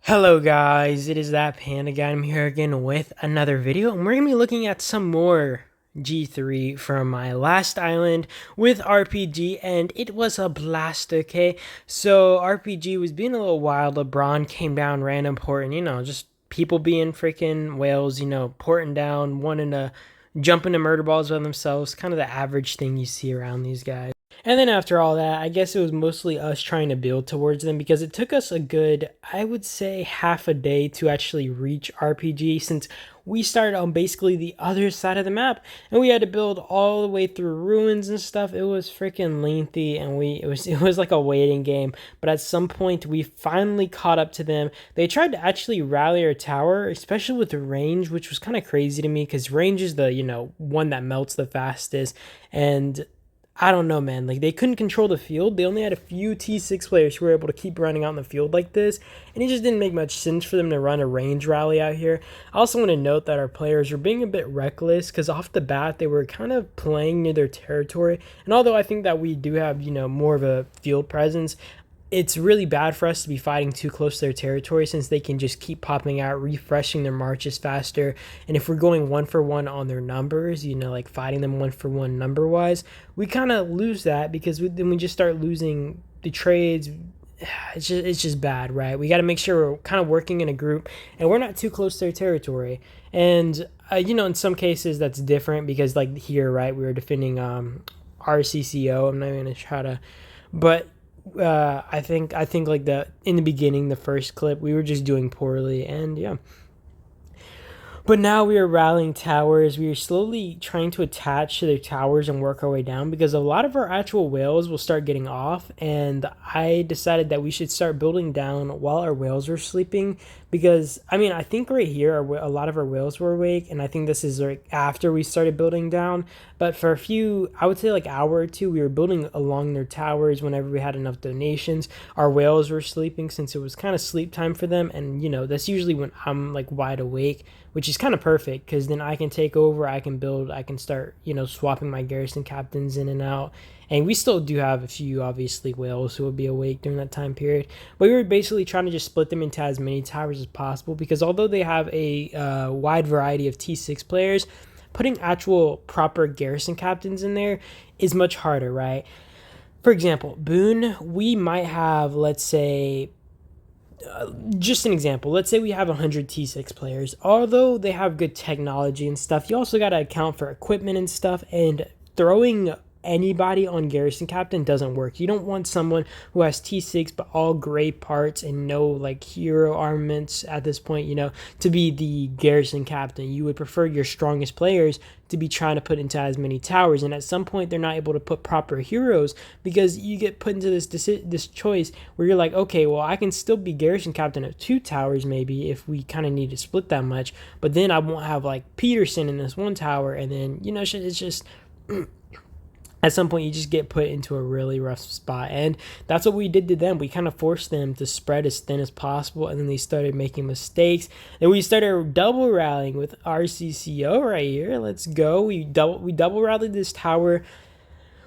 Hello guys, it is that panda guy. I'm here again with another video, and we're gonna be looking at some more G3 from my last island with RPG, and it was a blast. Okay, so RPG was being a little wild. LeBron came down random porting, just people being freaking whales, porting down, wanting to jump into murder balls by themselves, kind of the average thing you see around these guys. And then after all that, I guess it was mostly us trying to build towards them because it took us a good, I would say, half a day to actually reach RPG since we started on basically the other side of the map and we had to build all the way through ruins and stuff. It was freaking lengthy and it was like a waiting game. But at some point we finally caught up to them. They tried to actually rally our tower, especially with the range, which was kind of crazy to me because range is the, one that melts the fastest. And I don't know, man. Like, they couldn't control the field. They only had a few T6 players who were able to keep running out in the field like this, and it just didn't make much sense for them to run a range rally out here. I also want to note that our players were being a bit reckless because off the bat, they were kind of playing near their territory. And although I think that we do have, more of a field presence, it's really bad for us to be fighting too close to their territory since they can just keep popping out, refreshing their marches faster. And if we're going one for one on their numbers, like fighting them one for one number wise, we kind of lose that because then we just start losing the trades. It's just bad, right? We got to make sure we're kind of working in a group and we're not too close to their territory. And in some cases that's different because like here, right, we were defending RCCO. I'm not even gonna try to, but I think like the in the beginning, the first clip, we were just doing poorly, and yeah. But now we are rallying towers. We are slowly trying to attach to their towers and work our way down because a lot of our actual whales will start getting off. And I decided that we should start building down while our whales were sleeping. Because, I mean, I think right here, a lot of our whales were awake. And I think this is like after we started building down. But for a few, I would say like hour or two, we were building along their towers whenever we had enough donations. Our whales were sleeping since it was kind of sleep time for them. And, that's usually when I'm like wide awake, which is kind of perfect because then I can take over, I can build, I can start, swapping my garrison captains in and out. And we still do have a few, obviously, whales who will be awake during that time period. But we were basically trying to just split them into as many towers as possible because although they have a wide variety of T6 players, putting actual proper garrison captains in there is much harder, right? For example, Boone, we might have, let's say, just an example, let's say we have 100 T6 players. Although they have good technology and stuff, you also got to account for equipment and stuff, and throwing anybody on garrison captain doesn't work. You don't want someone who has T6 but all gray parts and no like hero armaments at this point, to be the garrison captain. You would prefer your strongest players to be trying to put into as many towers, and at some point they're not able to put proper heroes because you get put into this choice where you're like, okay, well, I can still be garrison captain of 2 towers maybe if we kind of need to split that much, but then I won't have like Peterson in this one tower, and then it's just at some point you just get put into a really rough spot. And that's what we did to them. We kind of forced them to spread as thin as possible, and then they started making mistakes. Then we started double rallying with RCCO right here. Let's go. We double rallied this tower.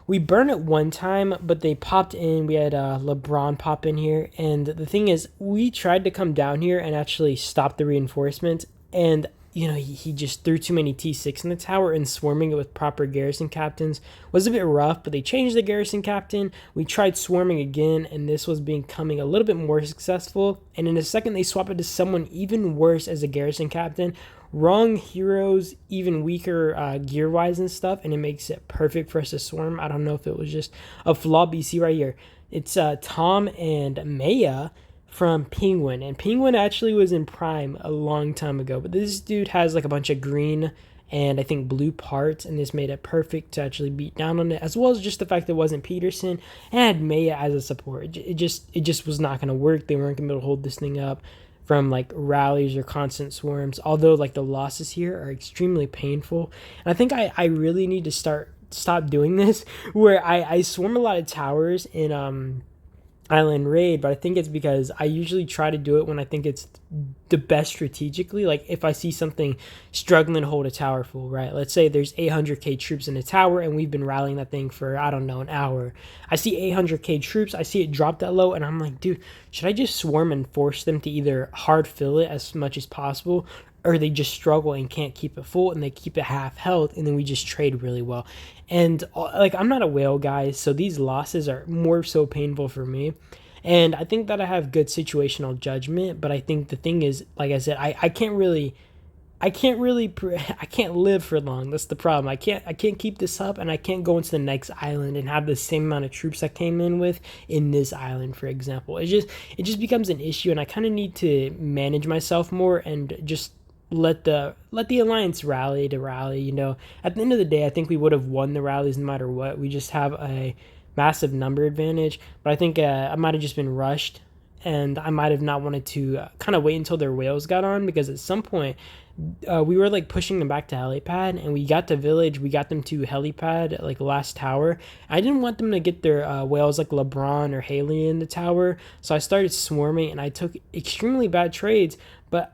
We burned it one time, but they popped in. We had LeBron pop in here, and the thing is, we tried to come down here and actually stop the reinforcement, and he just threw too many T6 in the tower, and swarming it with proper garrison captains was a bit rough, but they changed the garrison captain. We tried swarming again, and this was becoming a little bit more successful. And in a second, they swapped it to someone even worse as a garrison captain. Wrong heroes, even weaker gear-wise and stuff, and it makes it perfect for us to swarm. I don't know if it was just a flaw, but you see right here, it's Tom and Maya from Penguin, and Penguin actually was in Prime a long time ago, but this dude has like a bunch of green and I think blue parts, and this made it perfect to actually beat down on it, as well as just the fact that it wasn't Peterson and had Maya as a support. It just was not going to work. They weren't going to be able to hold this thing up from like rallies or constant swarms, although like the losses here are extremely painful. And I think I really need to stop doing this where I swarm a lot of towers in island raid, but I think it's because I usually try to do it when I think it's the best strategically. Like if I see something struggling to hold a tower full, right? Let's say there's 800k troops in a tower and we've been rallying that thing for, I don't know, an hour. I see 800k troops, I see it drop that low, and I'm like, dude, should I just swarm and force them to either hard fill it as much as possible, or they just struggle and can't keep it full and they keep it half health, and then we just trade really well. And like, I'm not a whale guy, so these losses are more so painful for me. And I think that I have good situational judgment, but I think the thing is, like I said, I can't really, I can't live for long. That's the problem. I can't keep this up, and I can't go into the next island and have the same amount of troops I came in with in this island, for example. It just becomes an issue, and I kind of need to manage myself more and just let the alliance rally to rally. At the end of the day, I think we would have won the rallies no matter what. We just have a massive number advantage, but I think I might have just been rushed, and I might have not wanted to kind of wait until their whales got on, because at some point we were like pushing them back to helipad, and we got to village, we got them to helipad, like last tower. I didn't want them to get their whales like LeBron or Haley in the tower, so I started swarming, and I took extremely bad trades, but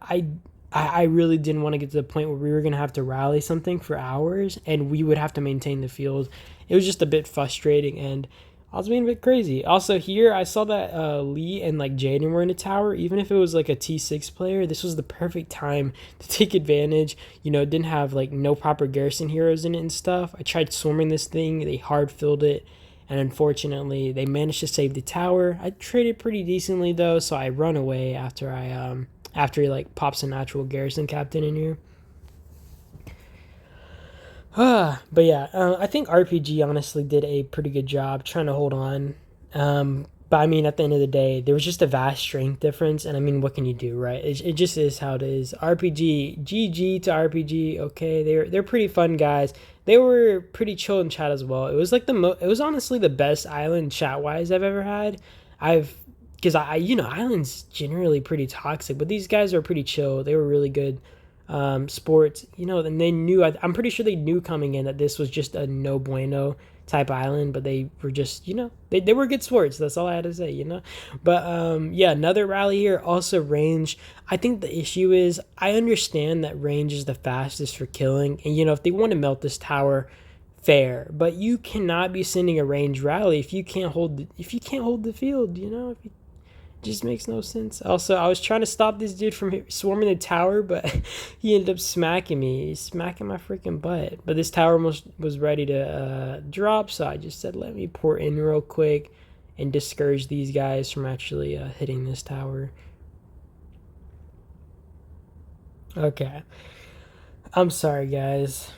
I really didn't want to get to the point where we were going to have to rally something for hours and we would have to maintain the field. It was just a bit frustrating, and I was being a bit crazy. Also, here I saw that Lee and like Jaden were in a tower. Even if it was like a T6 player, this was the perfect time to take advantage. It didn't have like no proper garrison heroes in it and stuff. I tried swarming this thing, they hard filled it, and unfortunately they managed to save the tower. I traded pretty decently though, so I run away after he like pops a natural garrison captain in here. But yeah, I think RPG honestly did a pretty good job trying to hold on. But I mean, at the end of the day, there was just a vast strength difference, and I mean, what can you do, right? It just is how it is. RPG, GG to RPG. Okay, they're pretty fun guys. They were pretty chill in chat as well. It was like it was honestly the best island chat wise I've ever had. Because islands generally pretty toxic, but these guys are pretty chill. They were really good sports, and they knew, I'm pretty sure they knew coming in that this was just a no bueno type island, but they were just, they were good sports. That's all I had to say. But yeah, another rally here, also range. I think the issue is, I understand that range is the fastest for killing, and if they want to melt this tower, fair, but you cannot be sending a range rally if you can't hold the field. If you just makes no sense. Also, I was trying to stop this dude from swarming the tower, but he ended up smacking me. He's smacking my freaking butt. But this tower was ready to drop, so I just said, let me pour in real quick and discourage these guys from actually hitting this tower. Okay. I'm sorry, guys.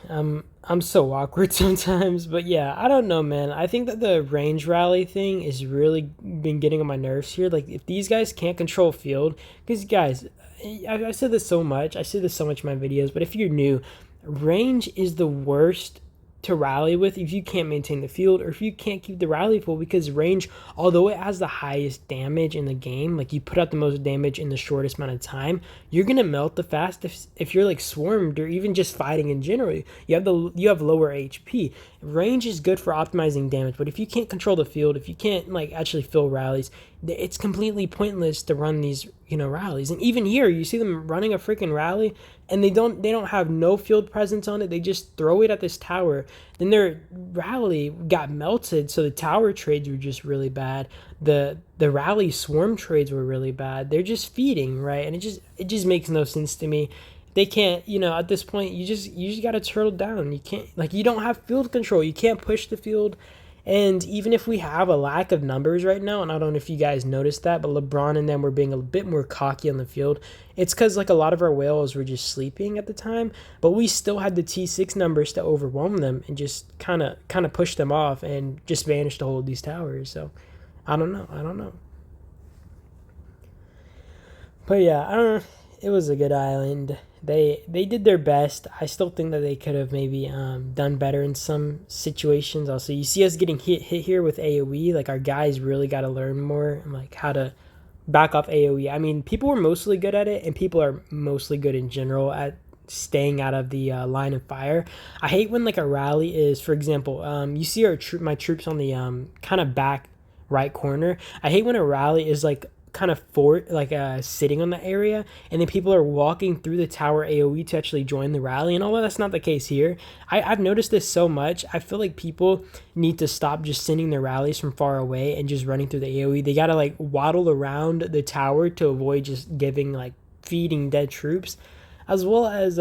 I'm so awkward sometimes, but yeah, I don't know, man. I think that the range rally thing is really been getting on my nerves here. Like, if these guys can't control field, because guys, I said this so much. I say this so much in my videos, but if you're new, range is the worst to rally with if you can't maintain the field, or if you can't keep the rally full, because range, although it has the highest damage in the game, like you put out the most damage in the shortest amount of time, you're gonna melt the fastest if you're like swarmed, or even just fighting in general. You have lower HP. Range is good for optimizing damage, but if you can't control the field, if you can't like actually fill rallies, it's completely pointless to run these rallies. And even here, you see them running a freaking rally, and they don't have no field presence on it. They just throw it at this tower. Then their rally got melted, so the tower trades were just really bad. The rally swarm trades were really bad. They're just feeding, right? And it just makes no sense to me. They can't, at this point, you just got to turtle down. You can't, like, you don't have field control. You can't push the field. And even if we have a lack of numbers right now, and I don't know if you guys noticed that, but LeBron and them were being a bit more cocky on the field. It's because like a lot of our whales were just sleeping at the time, but we still had the T6 numbers to overwhelm them and just kind of push them off and just manage to hold these towers. So I don't know. But yeah, I don't know. It was a good island. They did their best. I still think that they could have maybe done better in some situations. Also, you see us getting hit here with AoE. Like, our guys really got to learn more and like how to back off AoE. I mean, people were mostly good at it, and people are mostly good in general at staying out of the line of fire. I hate when like a rally is, for example, you see my troops on the kind of back right corner. I hate when a rally is like kind of sitting on the area, and then people are walking through the tower AoE to actually join the rally. And although that's not the case here, I've noticed this so much. I feel like people need to stop just sending their rallies from far away and just running through the AoE. They gotta like waddle around the tower to avoid just giving like feeding dead troops, as well as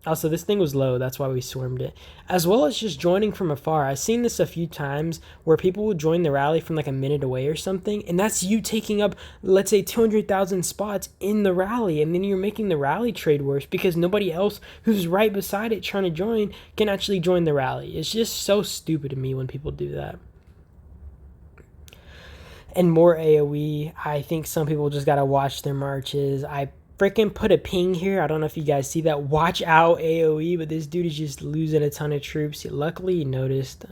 also, this thing was low, that's why we swarmed it. As well as just joining from afar. I've seen this a few times where people will join the rally from like a minute away or something, and that's you taking up, let's say, 200,000 spots in the rally, and then you're making the rally trade worse because nobody else who's right beside it trying to join can actually join the rally. It's just so stupid to me when people do that. And more AoE. I think some people just gotta watch their marches. I freaking put a ping here. I don't know if you guys see that. Watch out AoE, but this dude is just losing a ton of troops. Luckily, he noticed.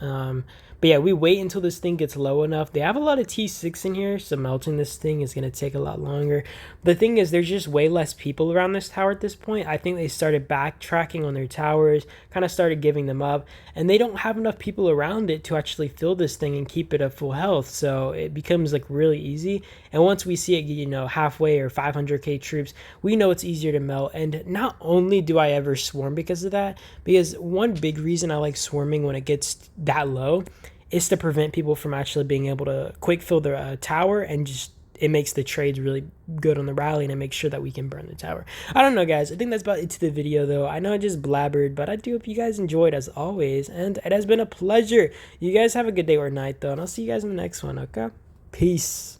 But yeah, we wait until this thing gets low enough. They have a lot of T6 in here, so melting this thing is going to take a lot longer. The thing is, there's just way less people around this tower at this point. I think they started backtracking on their towers, kind of started giving them up, and they don't have enough people around it to actually fill this thing and keep it at full health, so it becomes like really easy. And once we see it, you know, halfway or 500k troops, we know it's easier to melt. And not only do I ever swarm because of that, because one big reason I like swarming when it gets that low is to prevent people from actually being able to quick fill the tower, and just it makes the trades really good on the rally, and it makes sure that we can burn the tower. I don't know, guys. I think that's about it to the video, though. I know I just blabbered, but I do hope you guys enjoyed, as always, and it has been a pleasure. You guys have a good day or night, though, and I'll see you guys in the next one, okay? Peace.